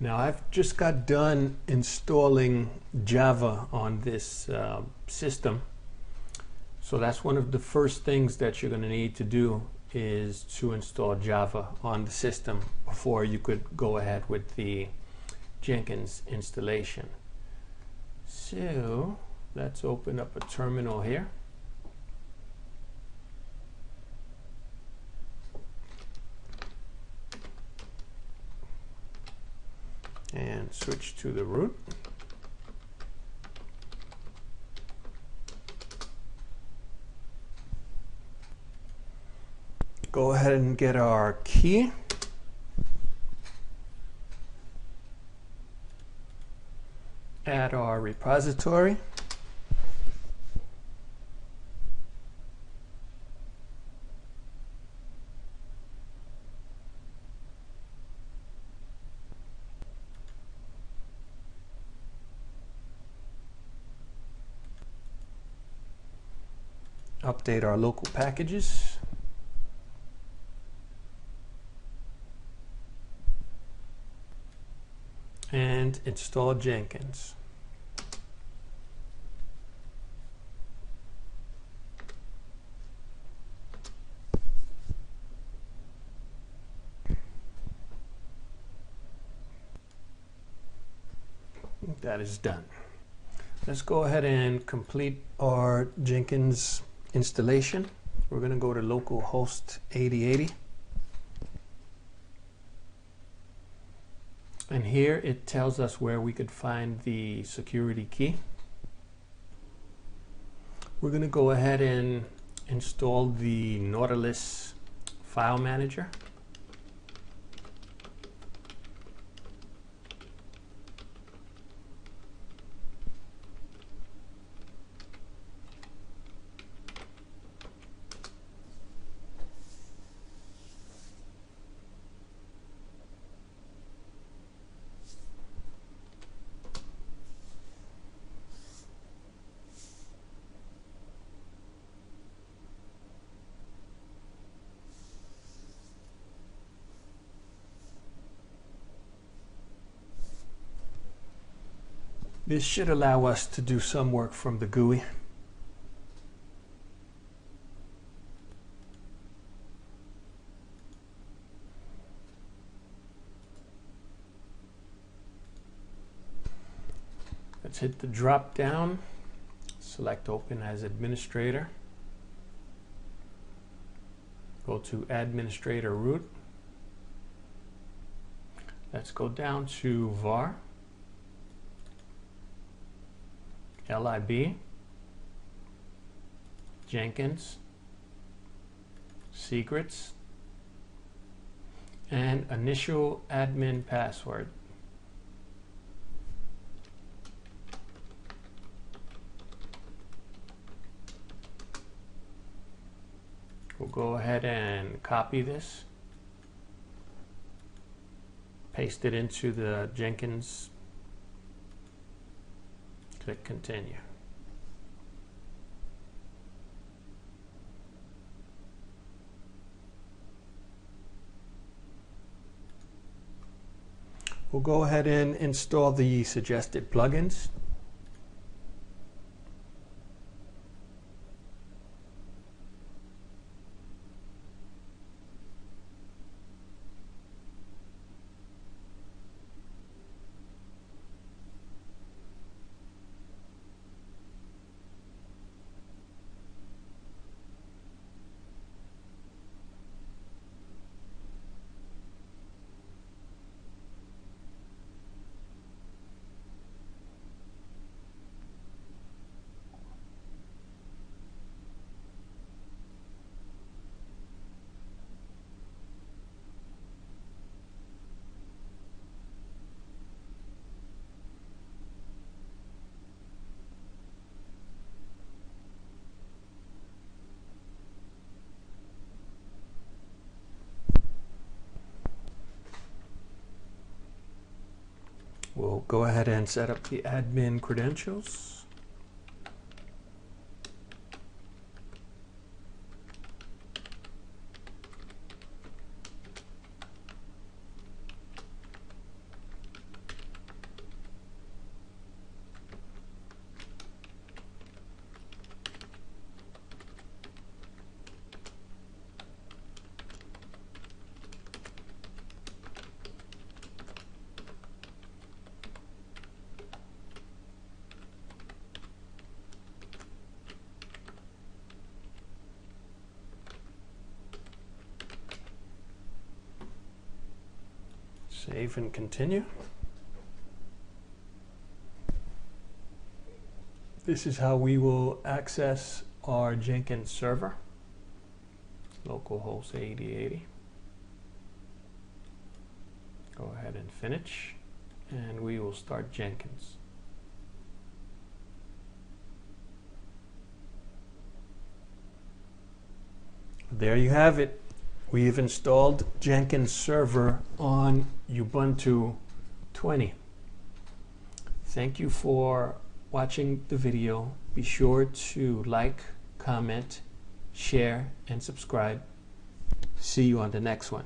Now I've just got done installing Java on this system. So that's one of the first things that you're going to need to do is to install Java on the system before you could go ahead with the Jenkins installation. So let's open up a terminal here. And switch to the root. Go ahead and get our key. Add our repository. Update our local packages. And install Jenkins. That is done. Let's go ahead and complete our Jenkins installation. We're going to go to localhost 8080. And here it tells us where we could find the security key. We're going to go ahead and install the Nautilus file manager. This should allow us to do some work from the GUI. Let's hit the drop down, select Open as Administrator, go to Administrator Root. Let's go down to var, lib, Jenkins, secrets, and initial admin password. We'll go ahead and copy this, paste it into the Jenkins, click continue. We'll go ahead and install the suggested plugins. We'll go ahead and set up the admin credentials. Save and continue. This is how we will access our Jenkins server, localhost 8080. Go ahead and finish, and we will start Jenkins. There you have it. We've installed Jenkins server on Ubuntu 20. Thank you for watching the video. Be sure to like, comment, share, and subscribe. See you on the next one.